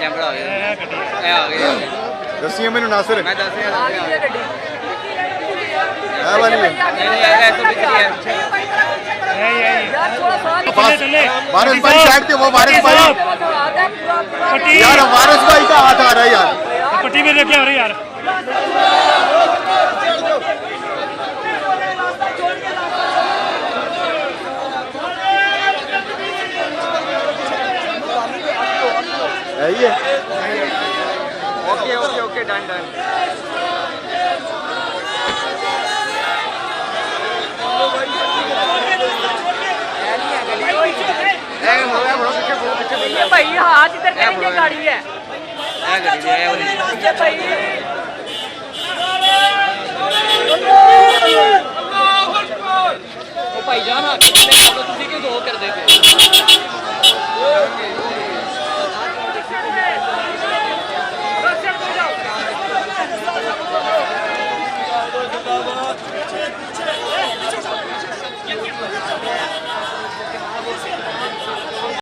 camera आ गया दसिए मैनू नासिर मैं दस वारिस भाई साइड पे वो वारिस भाई यार वारिस भाई का हाथ आ रहा है यार पट्टी में लेके आ रहे यार यही है okay okay okay done done भाई हाथ इधर करेंगे गाड़ी है भाई भाई जान हाथ तुसी क्यों दो कर देते